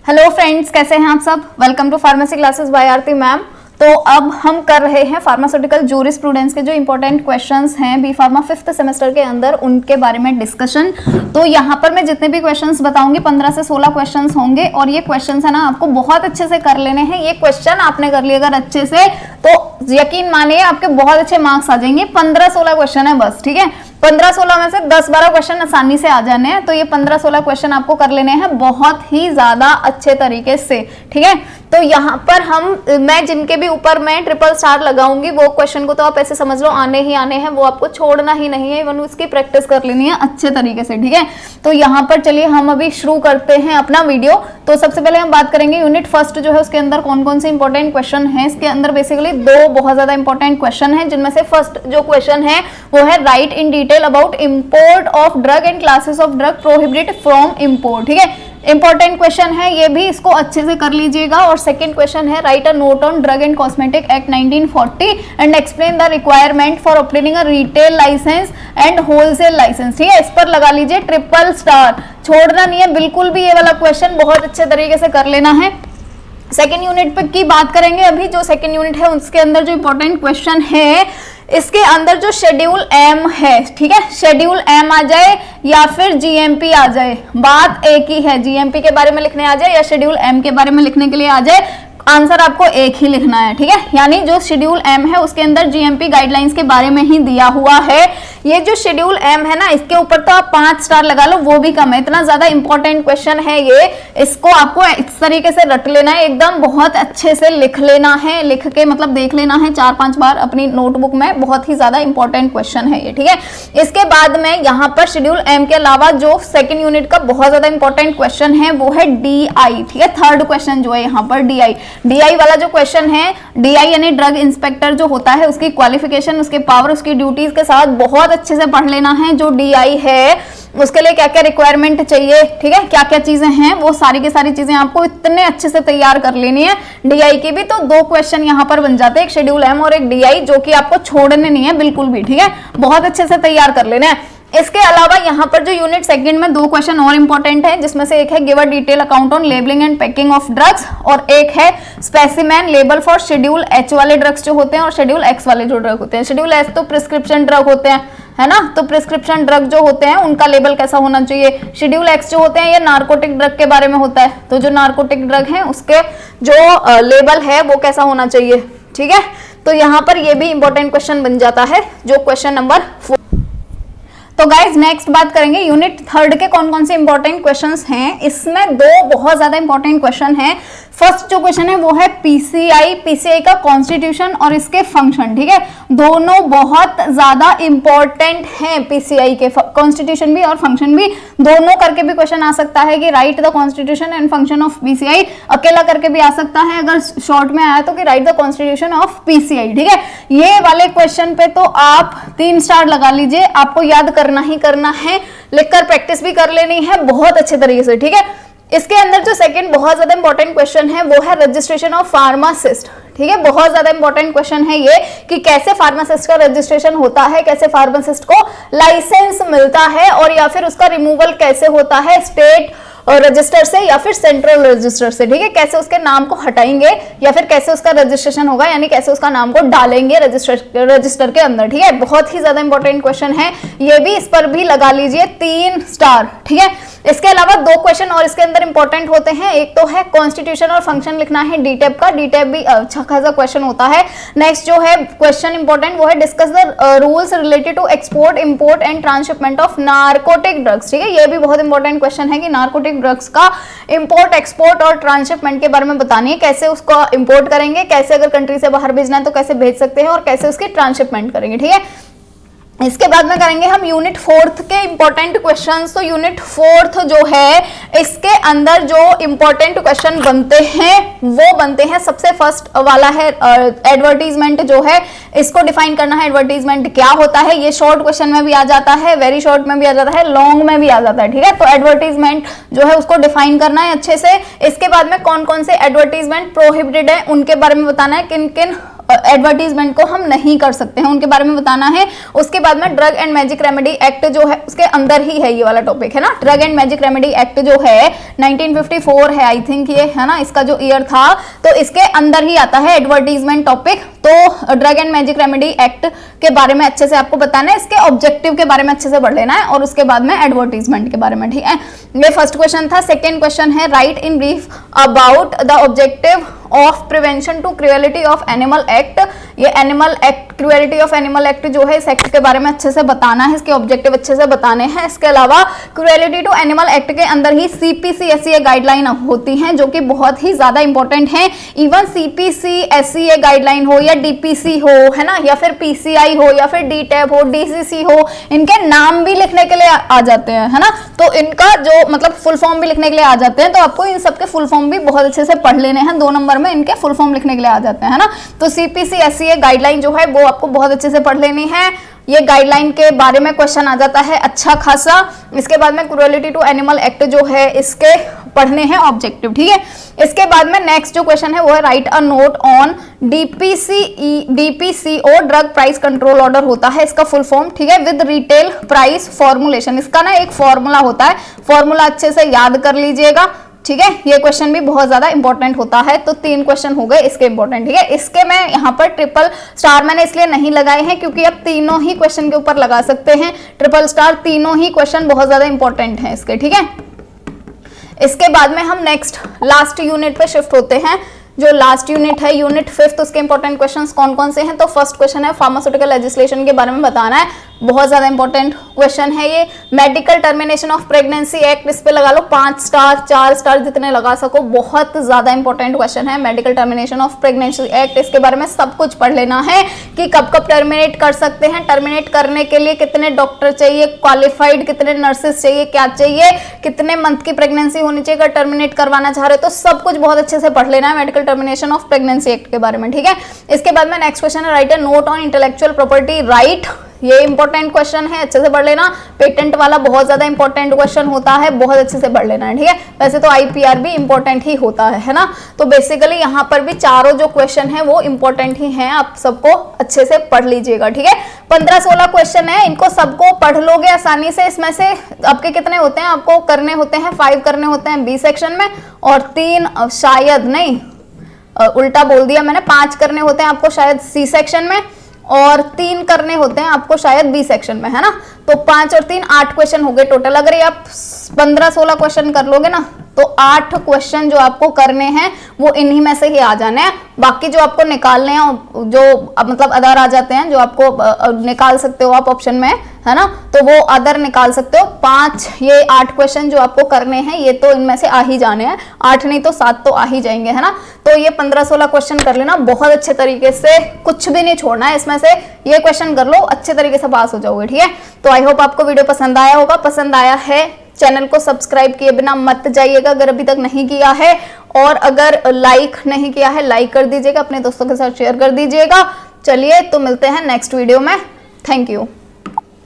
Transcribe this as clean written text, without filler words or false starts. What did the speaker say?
Hello friends, कैसे हैं आप सब। Welcome to pharmacy classes by Aarti ma'am. तो अब हम कर रहे हैं फार्मास्यूटिकल जूरिस्प्रूडेंस के जो इंपॉर्टेंट क्वेश्चंस हैं बी फार्मा 5th सेमेस्टर के अंदर, उनके बारे में डिस्कशन। तो यहाँ पर मैं जितने भी क्वेश्चंस बताऊंगी 15 से 16 क्वेश्चंस होंगे और ये क्वेश्चंस है ना आपको बहुत अच्छे से कर लेने हैं। ये क्वेश्चन आपने कर लिए अगर अच्छे से तो यकीन मानिए आपके बहुत अच्छे मार्क्स आ जाएंगे। 15-16 क्वेश्चन है बस, ठीक है। 15-16 में से 10-12 क्वेश्चन आसानी से आ जाने हैं। तो ये 15-16 क्वेश्चन आपको कर लेने हैं बहुत ही ज्यादा अच्छे तरीके से, ठीक है। तो यहाँ पर मैं जिनके भी ऊपर मैं ट्रिपल स्टार लगाऊंगी वो क्वेश्चन को तो आप ऐसे समझ लो आने ही आने हैं, वो आपको छोड़ना ही नहीं है, इवन उसकी प्रैक्टिस कर लेनी है अच्छे तरीके से, ठीक है। तो यहाँ पर चलिए हम अभी शुरू करते हैं अपना वीडियो। तो सबसे पहले हम बात करेंगे यूनिट फर्स्ट जो है उसके अंदर कौन कौन से इंपॉर्टेंट क्वेश्चन है। इसके अंदर बेसिकली दो बहुत ज्यादा इंपॉर्टेंट क्वेश्चन है, जिनमें से फर्स्ट जो क्वेश्चन है वो है write in detail about import of drug and classes of drug prohibited from import, ठीक है। इंपॉर्टेंट क्वेश्चन है ये भी, इसको अच्छे से कर लीजिएगा। और सेकंड क्वेश्चन है write a note on drug and cosmetic act 1940 and explain the requirement for obtaining a retail licence and wholesale licence, ठीक है। इस पर लगा लीजिए ट्रिपल स्टार, छोड़ना नहीं है बिल्कुल भी। ये वाला क्वेश्चन बहुत अच्छे तरीके से कर लेना है। सेकेंड यूनिट पर की बात करेंगे अभी। जो सेकेंड यूनिट है उसके अंदर जो इंपॉर्टेंट क्वेश्चन है, इसके अंदर जो शेड्यूल एम है, ठीक है, शेड्यूल एम आ जाए या फिर जीएमपी आ जाए, बात एक ही है। जीएमपी के बारे में लिखने आ जाए या शेड्यूल एम के बारे में लिखने के लिए आ जाए, आंसर आपको एक ही लिखना है, ठीक है। यानी जो शेड्यूल एम है उसके अंदर जीएमपी गाइडलाइंस के बारे में ही दिया हुआ है। ये जो शेड्यूल एम है ना, इसके ऊपर तो आप 5 स्टार लगा लो वो भी कम है, इतना ज्यादा इंपॉर्टेंट क्वेश्चन है ये। इसको आपको इस तरीके से रट लेना है, एकदम बहुत अच्छे से लिख लेना है, लिख के मतलब देख लेना है 4-5 बार अपनी नोटबुक में। बहुत ही ज्यादा इंपॉर्टेंट क्वेश्चन है ये, ठीक है। इसके बाद में यहाँ पर शेड्यूल एम के अलावा जो सेकेंड यूनिट का बहुत ज्यादा इंपॉर्टेंट क्वेश्चन है वो है डीआई, ठीक है। थर्ड क्वेश्चन जो है यहाँ पर डीआई वाला जो क्वेश्चन है, डीआई यानी ड्रग इंस्पेक्टर जो होता है उसकी क्वालिफिकेशन, उसके पावर, उसकी ड्यूटीज के साथ बहुत अच्छे से पढ़ लेना है। जो डीआई है उसके लिए क्या क्या रिक्वायरमेंट चाहिए, ठीक है, क्या क्या चीजें हैं, वो सारी की सारी चीजें आपको इतने अच्छे से तैयार कर लेनी है। डीआई की भी तो 2 क्वेश्चन यहाँ पर बन जाते हैं, एक शेड्यूल एम और एक डीआई, जो कि आपको छोड़ने नहीं है बिल्कुल भी, ठीक है। बहुत अच्छे से तैयार कर लेना है। इसके अलावा यहाँ पर जो यूनिट सेकंड में 2 क्वेश्चन और इंपॉर्टेंट है, जिसमें से एक है give a detail account on labelling and packing of drugs और एक है specimen label for schedule H वाले ड्रग्स जो होते हैं और शेड्यूल एक्स वाले जो ड्रग होते हैं। शेड्यूल एच तो प्रिस्क्रिप्शन ड्रग होते हैं, है ना, तो प्रिस्क्रिप्शन ड्रग जो होते हैं उनका लेबल कैसा होना चाहिए। शेड्यूल एक्स जो होते हैं ये नार्कोटिक ड्रग के बारे में होता है, तो जो नार्कोटिक ड्रग है उसके जो लेबल है वो कैसा होना चाहिए, ठीक है। तो यहाँ पर ये भी इंपॉर्टेंट क्वेश्चन बन जाता है, जो क्वेश्चन नंबर 4। तो गाइज नेक्स्ट बात करेंगे यूनिट थर्ड के कौन कौन से इंपॉर्टेंट क्वेश्चंस हैं। इसमें 2 बहुत ज्यादा इंपॉर्टेंट क्वेश्चन हैं। फर्स्ट जो क्वेश्चन है वो है पीसीआई का कॉन्स्टिट्यूशन और इसके फंक्शन, ठीक है। दोनों बहुत ज्यादा इंपॉर्टेंट हैं, पीसीआई के कॉन्स्टिट्यूशन भी और फंक्शन भी, दोनों करके भी क्वेश्चन आ सकता है कि right the constitution and function of PCI. अकेला करके भी आ सकता है, अगर शॉर्ट में आया तो कि right the constitution of PCI, ठीक है। ये वाले क्वेश्चन पे तो आप 3 स्टार लगा लीजिए, आपको याद करना ही करना है, लिखकर प्रैक्टिस भी कर लेनी है बहुत अच्छे तरीके से, ठीक है। इसके अंदर जो सेकंड बहुत ज्यादा इंपॉर्टेंट क्वेश्चन है वो है रजिस्ट्रेशन ऑफ फार्मासिस्ट, ठीक है। बहुत ज्यादा इंपॉर्टेंट क्वेश्चन है ये कि कैसे फार्मासिस्ट का रजिस्ट्रेशन होता है, कैसे फार्मासिस्ट को लाइसेंस मिलता है और या फिर उसका रिमूवल कैसे होता है स्टेट रजिस्टर से या फिर सेंट्रल रजिस्टर से, ठीक है। कैसे उसके नाम को हटाएंगे या फिर कैसे उसका रजिस्ट्रेशन होगा, यानी कैसे उसका नाम को डालेंगे रजिस्टर के अंदर, ठीक है। बहुत ही ज्यादा इंपॉर्टेंट क्वेश्चन है ये भी, इस पर भी लगा लीजिए 3 स्टार, ठीक है। इसके अलावा 2 क्वेश्चन और इसके अंदर इंपॉर्टेंट होते हैं। एक तो है कॉन्स्टिट्यूशन और फंक्शन लिखना है डीटेप का, डीटेप भी अच्छा खासा क्वेश्चन होता है। नेक्स्ट जो है क्वेश्चन इंपॉर्टेंट वो है discuss the rules related to export, import and transshipment of narcotic drugs, ठीक है। ये भी बहुत इंपॉर्टेंट क्वेश्चन है कि नार्कोटिक ड्रग्स का इंपोर्ट, एक्सपोर्ट और ट्रांसशिपमेंट के बारे में बतानी है, कैसे उसको इंपोर्ट करेंगे, कैसे अगर कंट्री से बाहर भेजना है तो कैसे भेज सकते हैं और कैसे उसकी ट्रांसशिपमेंट करेंगे, ठीक है। इसके बाद में करेंगे हम यूनिट 4th के इंपॉर्टेंट क्वेश्चंस। तो यूनिट 4th जो है इसके अंदर जो इंपॉर्टेंट क्वेश्चन बनते हैं वो बनते हैं, सबसे फर्स्ट वाला है एडवर्टीजमेंट जो है, इसको डिफाइन करना है एडवर्टीजमेंट क्या होता है। ये शॉर्ट क्वेश्चन में भी आ जाता है, वेरी शॉर्ट में भी आ जाता है, लॉन्ग में भी आ जाता है, ठीक है। तो एडवर्टीजमेंट जो है उसको डिफाइन करना है अच्छे से। इसके बाद में कौन कौन से एडवर्टीजमेंट प्रोहिबिटेड है उनके बारे में बताना है, किन किन एडवर्टीजमेंट को हम नहीं कर सकते हैं, उनके बारे में बताना है। उसके बाद में drug and magic remedy act जो है उसके अंदर ही है ये वाला टॉपिक, है ना। Drug and magic remedy act जो है 1954 है आई थिंक ये, है ना, इसका जो ईयर था, तो इसके अंदर ही आता है एडवर्टीजमेंट टॉपिक। तो drug and magic remedy act के बारे में अच्छे से आपको बताना है, इसके ऑब्जेक्टिव के बारे में अच्छे से पढ़ लेना है, और उसके बाद में एडवर्टीजमेंट के बारे में, ठीक है। ये फर्स्ट क्वेश्चन था। सेकंड क्वेश्चन है write in brief about the objective of prevention to cruelty of animal act. ये animal act, cruelty of animal act जो है इस एक्ट के बारे में अच्छे से बताना है, इसके ऑब्जेक्टिव अच्छे से बताने हैं। इसके अलावा क्रुएलिटी टू एनिमल एक्ट के अंदर ही CPC-SCA गाइडलाइन होती हैं जो कि बहुत ही ज्यादा इंपॉर्टेंट है। इवन CPC-SCA गाइडलाइन हो या DPC हो, है ना, या फिर PCI हो या फिर DTAB हो, DCC हो, इनके नाम भी लिखने के लिए आ जाते हैं, है ना। तो इनका जो मतलब फुल फॉर्म भी लिखने के लिए आ जाते हैं, तो आपको इन सबके फुल फॉर्म भी बहुत अच्छे से पढ़ लेने हैं। 2 नंबर में इनके फुल फॉर्म लिखने के लिए आ जाते हैं, है ना। तो CPC-SCA गाइडलाइन जो है वो आपको बहुत अच्छे से पढ़ लेनी है। ये गाइडलाइन के बारे में क्वेश्चन आ जाता है अच्छा खासा। इसके बाद में क्रुएलिटी टू एनिमल एक्ट जो है इसके पढ़ने हैं ऑब्जेक्टिव, ठीक है। इसके बाद में नेक्स्ट जो क्वेश्चन है वो है write a note on DPCO drug price control order होता है इसका फुल फॉर्म, ठीक है, विद रिटेल प्राइस फॉर्मुलेशन। इसका ना एक फॉर्मूला होता है, फॉर्मूला अच्छे से याद कर लीजिएगा, ठीक है। ये क्वेश्चन भी बहुत ज्यादा इंपॉर्टेंट होता है। तो 3 क्वेश्चन हो गए इसके इंपॉर्टेंट, ठीक है। इसके मैं यहाँ पर ट्रिपल स्टार मैंने इसलिए नहीं लगाए हैं क्योंकि आप तीनों ही क्वेश्चन के ऊपर लगा सकते हैं ट्रिपल स्टार, तीनों ही क्वेश्चन बहुत ज्यादा इंपॉर्टेंट हैं इसके, ठीक है। इसके बाद में हम नेक्स्ट लास्ट यूनिट पे शिफ्ट होते हैं। जो लास्ट यूनिट है यूनिट 5, उसके इंपॉर्टेंट क्वेश्चंस कौन कौन से हैं। तो फर्स्ट क्वेश्चन है फार्मास्यूटिकल लेजिस्लेशन के बारे में बताना है, बहुत ज्यादा इंपॉर्टेंट क्वेश्चन है ये। Medical termination of pregnancy act, इस पे लगा लो 5 स्टार 4 स्टार जितने लगा सको, बहुत ज्यादा इंपॉर्टेंट क्वेश्चन है medical termination of pregnancy act. इसके बारे में सब कुछ पढ़ लेना है कि कब कब टर्मिनेट कर सकते हैं, टर्मिनेट करने के लिए कितने डॉक्टर चाहिए, क्वालिफाइड कितने नर्सेस चाहिए, क्या चाहिए, कितने मंथ की प्रेगनेंसी होनी चाहिए अगर टर्मिनेट करवाना चाह रहे हो, तो सब कुछ बहुत अच्छे से पढ़ लेना है medical termination of pregnancy act के बारे में, ठीक है। इसके बाद में नेक्स्ट क्वेश्चन है write a note on intellectual property right. ये इंपॉर्टेंट क्वेश्चन है, अच्छे से पढ़ लेना। पेटेंट वाला बहुत ज्यादा इंपॉर्टेंट क्वेश्चन होता है, बहुत अच्छे से पढ़ लेना है, ठीक है। वैसे तो IPR भी इंपॉर्टेंट ही होता है ना। तो बेसिकली यहाँ पर भी चारों जो क्वेश्चन है वो इंपॉर्टेंट ही हैं, आप सबको अच्छे से पढ़ लीजिएगा, ठीक है। 15-16 क्वेश्चन है, इनको सबको पढ़ लोगे आसानी से। इसमें से आपके कितने होते हैं, आपको करने होते हैं 5 करने होते हैं B सेक्शन में, और 3 शायद नहीं, उल्टा बोल दिया मैंने, 5 करने होते हैं आपको शायद C सेक्शन में, और 3 करने होते हैं आपको शायद B सेक्शन में, है ना। तो 5 और 3 8 क्वेश्चन हो गए टोटल। अगर ये आप 15-16 क्वेश्चन कर लोगे ना तो 8 क्वेश्चन जो आपको करने हैं वो इन्हीं में से ही आ जाने हैं। बाकी जो आपको निकालने हैं, जो मतलब अदर आ जाते हैं, जो आपको निकाल सकते हो आप ऑप्शन में, है ना, तो वो अदर निकाल सकते हो। 5 ये 8 क्वेश्चन जो आपको करने हैं ये तो इनमें से आ ही जाने हैं, 8 नहीं तो 7 तो आ ही जाएंगे, है ना। तो ये 15-16 क्वेश्चन कर लेना बहुत अच्छे तरीके से, कुछ भी नहीं छोड़ना है इसमें से। ये क्वेश्चन कर लो, अच्छे तरीके से पास हो जाओगे, ठीक है। तो आई होप आपको वीडियो पसंद आया होगा। पसंद आया है चैनल को सब्सक्राइब किए बिना मत जाइएगा अगर अभी तक नहीं किया है, और अगर लाइक नहीं किया है लाइक कर दीजिएगा, अपने दोस्तों के साथ शेयर कर दीजिएगा। चलिए तो मिलते हैं नेक्स्ट वीडियो में। Thank you.